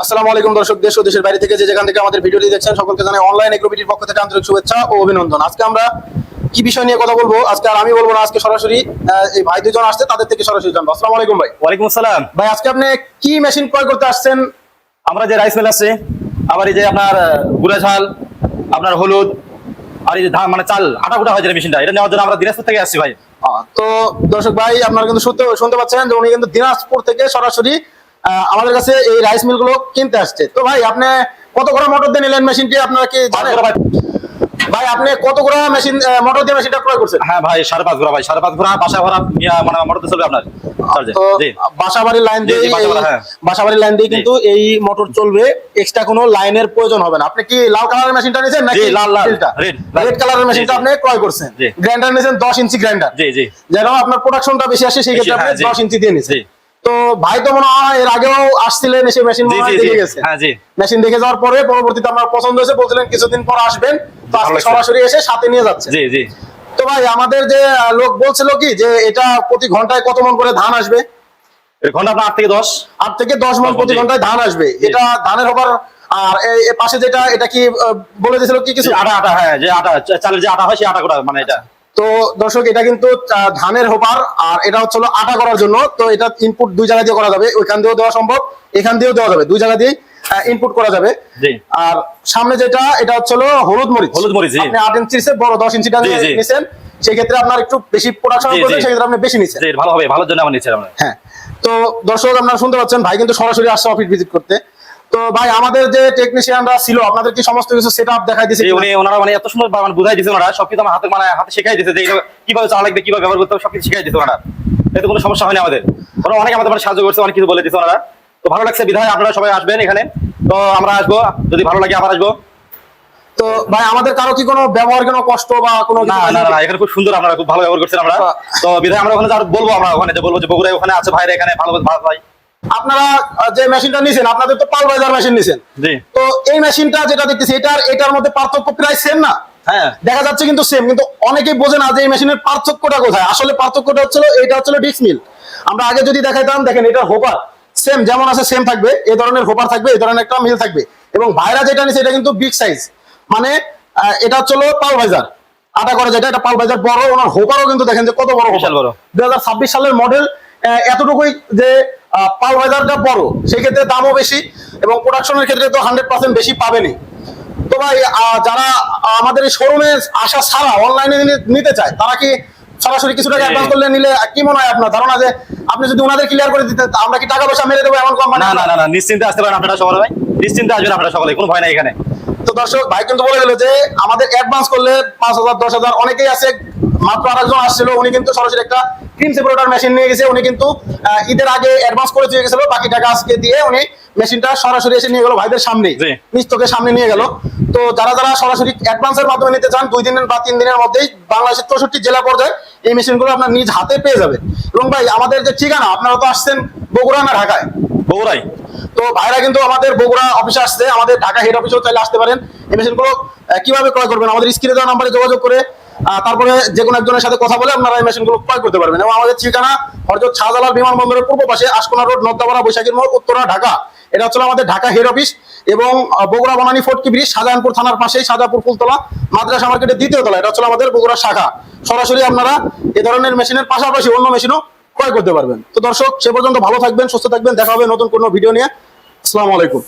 আসসালামু আলাইকুম দর্শক, দেশ ও দেশের বাইরে থেকে যে যেখান থেকে আমাদের ভিডিওটি দেখছেন সকলকে জানাই অনলাইন এগ্রোবিটির পক্ষ থেকে আন্তরিক শুভেচ্ছা ও অভিনন্দন। আজকে আমরা কি বিষয় নিয়ে কথা বলবো, আজকে আর আমি বলবো না, আজকে সরাসরি এই ভাই দুজন আসছে, তাদের থেকে সরাসরি জানবো। আসসালামু আলাইকুম ভাই। ওয়ালাইকুম আসসালাম। ভাই আজকে আপনি কি মেশিন ক্রয় করতে আসছেন? আমরা যে রাইস মিল আছে, আবার এই যে আপনার গুঁড়া ঝাল, আপনার হলুদ, আর এই যে ধান মানে চাল আটা কুটা হয় যে মেশিনটা, এটা নেওয়ার জন্য আমরা দিনাজপুর থেকে আসছি ভাই। তো দর্শক ভাই, আপনারা কিন্তু শুনতে পাচ্ছেন যে উনি কিন্তু দিনাজপুর থেকে সরাসরি আমাদের কাছে এই রাইস মিল গুলো কিনতে আসছে। তো ভাই আপনি কত করে মোটর দিয়ে নিলেন মেশিনটি, আপনারা কি জানেন? ভাই আপনি কত করে মেশিন মোটর দিয়ে মেশিনটা ক্রয় করছেন? হ্যাঁ ভাই, 5.5 ঘোড়া ভাই, 5.5 ঘোড়া বাসা ভরা মানে মোটর চলবে আপনার। তো বাসাবাড়ির লাইন দিয়ে বাসাবাড়ির লাইন দিয়ে কিন্তু এই মোটর চলবে, এক্সট্রা কোনো লাইনের প্রয়োজন হবে না। আপনি কি লাল কালারের মেশিনটা নিয়েছেন নাকি রেড কালারের মেশিনটা আপনি ক্রয় করছেন? গ্রাইন্ডার নিয়েছেন 10 ইঞ্চি গ্রাইন্ডার, যেন আপনার প্রোডাকশনটা বেশি আসে, সেই ক্ষেত্রে আপনি 10 ইঞ্চি দিয়ে নিয়েছেন। তো ভাই তো মনে হয় এর আগেও আসছিলেন, এসে মেশিন দেখে গেছেন। মেশিন দেখে যাওয়ার পরে পরবর্তীতে আপনার পছন্দ হয়েছে, বলছিলেন কিছুদিন পর আসবেন, তো আজকে সরাসরি এসে সাথে নিয়ে যাচ্ছে। তো ভাই আমাদের যে লোক বলছিল কি যে এটা প্রতি ঘন্টায় কত মন করে ধান আসবে? ঘন্টা আপনার 8 থেকে 10 মন প্রতি ঘন্টায় ধান আসবে। এটা ধানের হবার, আর এই পাশে যেটা, এটা কি বলে দিয়েছিল কি কিছু? আটা। হ্যাঁ, যে আটা চালের যে আটা হয় সেই আটা করা মানে এটা। তো দর্শক, এটা কিন্তু ধানের হোপার, আর এটা হচ্ছে আটা করার জন্য। তো এটা ইনপুট দুই জায়গা দিয়ে করা যাবে, ওইখান দিয়েও দেওয়া সম্ভব, এখান দিয়েও দেওয়া যাবে, দুই জায়গা দিয়ে ইনপুট করা যাবে। আর সামনে যেটা, এটা হচ্ছে হলুদ মরিচ। আপনি 8 ইঞ্চির চেয়ে বড় 10 ইঞ্চিটা নিয়েছেন, সেই ক্ষেত্রে আপনার একটু বেশি প্রোডাকশন করবে, সেই ক্ষেত্রে আপনি বেশি নিচ্ছেন। ভালো হবে, ভালোর জন্য আমরা নিচ্ছি আমরা। হ্যাঁ, তো দর্শক আপনারা শুনতে পাচ্ছেন, ভাই কিন্তু সরাসরি আসছে অফিস ভিজিট করতে। তো ভাই আমাদের যে টেকনিশিয়ানরা ছিল, আপনাদের কি সমস্ত কিছু সেটআপ দেখাই দিয়েছে? ওনারা মানে এত সুন্দর মানে বুঝাই দিয়েছে, ওনারা সবকিছু আমার হাতে শেখাই দিয়েছে যে কিভাবে চালা লাগবে, কিভাবে ব্যবহার করতে হবে, সবকিছু শেখাই দিয়েছে ওনারা। এতে কোনো সমস্যা হয়নি আমাদের। ওরা অনেক আমাদের মানে সাহায্য করছে, অনেক কিছু বলে দিয়েছে ওনারা। তো ভালো লাগছে, বিধায় আপনারা সবাই আসবেন এখানে। তো আমরা আসবো, যদি ভালো লাগে আবার আসবো। তো ভাই আমাদের কারো কি কোনো ব্যবহার, কোনো কষ্ট বা কোনো? না, এখানে খুব সুন্দর, আপনারা খুব ভালো ব্যবহার করছেন আমরা। তো বিধায় আমরা ওখানে বলবো, আমরা ওখানে যে বলবো যে বগুড়ায় ওখানে আছে ভাইরা, এখানে ভালো ভাই। আপনারা যে মেশিনটা নিছেন, আপনাদের তো পালভাইজার মেশিন নিছেন। তো এই মেশিনটা যেটা দেখতেছি, এটার মধ্যে পার্থক্য প্রায় সেম না? হ্যাঁ, দেখা যাচ্ছে কিন্তু সেম, কিন্তু অনেকেই বোঝে না যে এই মেশিনের পার্থক্যটা কোথায়। আসলে পার্থক্যটা হচ্ছিল, এটা হচ্ছিল ডিস্ক মিল। আমরা আগে যদি দেখাইতাম, দেখেন এটা হোপার সেম যেমন আছে সেম থাকবে, এই ধরনের হোপার থাকবে, এই ধরনের একটা মিল থাকবে। এবং ভাইরা যেটা নিছে এটা কিন্তু বিগ সাইজ, মানে এটা হচ্ছিল পালভাইজার আটা করে যেটা, এটা পালভাইজার বড়। ওনার হোপারও কিন্তু দেখেন যে কত বড় হোপার, 2026 সালের মডেল। এতটুকুই যে পালভাইজারটা বড়, সেই ক্ষেত্রে দামও বেশি, এবং প্রোডাকশনের ক্ষেত্রে তো 100% বেশি পাবেনি। তো ভাই যারা আমাদের এই শোরুমে আসা ছাড়া অনলাইনে নিতে চায়, তারা কি সরাসরি কিছু টাকা অ্যাডভান্স করলে নিলে কি মনে হয় আপনার ধারণা, যে আপনি যদি ওনাদের ক্লিয়ার করে দিতেন, আমরা কি টাকা পয়সা মেরে দেবো এমন কোম্পানি? না, নিশ্চিন্তে আসতে পারেন আপনারা সকলে ভাই, নিশ্চিন্তে আসবেন আপনারা সকলে, কোনো ভয় নাই এখানে। তো দর্শক, ভাই কিন্তু বলে গেল যে আমাদের অ্যাডভান্স করলে 5,000 10,000, অনেকেই আছে। মাত্র আরেকজন আসছিল, উনি কিন্তু সরাসরি একটা ক্রিম সেপারেটর মেশিন নিয়ে গেছে। উনি কিন্তু ঈদের আগে অ্যাডভান্স করে দিয়ে গেছিল, বাকি টাকা আজকে দিয়ে উনি মেশিনটা সরাসরি এসে নিয়ে গেল ভাইদের সামনে, নিজ চোখের সামনে নিয়ে গেল। তো যারা সরাসরি অ্যাডভান্সের মাধ্যমে নিতে চান, 2 দিন বা 3 দিনের মধ্যেই বাংলাদেশের 64 জেলা পর্যায়ে এই মেশিনগুলো আপনার নিজ হাতে পেয়ে যাবেন। এবং ভাই আমাদের যে ঠিকানা, আপনারা তো আসছেন বগুড়া না ঢাকায়? বগুড়াই। তো ভাইরা কিন্তু আমাদের বগুড়া অফিসে আসছে, আমাদের ঢাকা হেড অফিসেও চাইলে আসতে পারেন। এই মেশিনগুলো কিভাবে ক্রয় করবেন, আমাদের স্ক্রিনে দেওয়া নাম্বারে যোগাযোগ করে, তারপরে যে কোনো একজনের সাথে কথা বলে আপনারা এই মেশিনগুলো ক্রয় করতে পারবেন। এবং আমাদের ঠিকানা হযরত শাহজালাল বিমানবন্দরের পূর্ব পাশে, আশকোনা রোড, নর্দাপাড়া, বৈশাখীর মোড়, উত্তরা, ঢাকা। এটা হচ্ছে আমাদের ঢাকা হেড অফিস। এবং বগুড়া বনানী ফোর্টকি ব্রিজ, শাহজাহানপুর থানার পাশেই, শাহজাহানপুর ফুলতলা মাদ্রাসা মার্কেটের 2য় তলা, এটা হচ্ছে আমাদের বগুড়া শাখা। সরাসরি আপনারা এ ধরনের মেশিনের পাশাপাশি অন্য মেশিনও ক্রয় করতে পারবেন। তো দর্শক, সে পর্যন্ত ভালো থাকবেন, সুস্থ থাকবেন, দেখা হবে নতুন কোনো ভিডিও নিয়ে। আসসালামু আলাইকুম।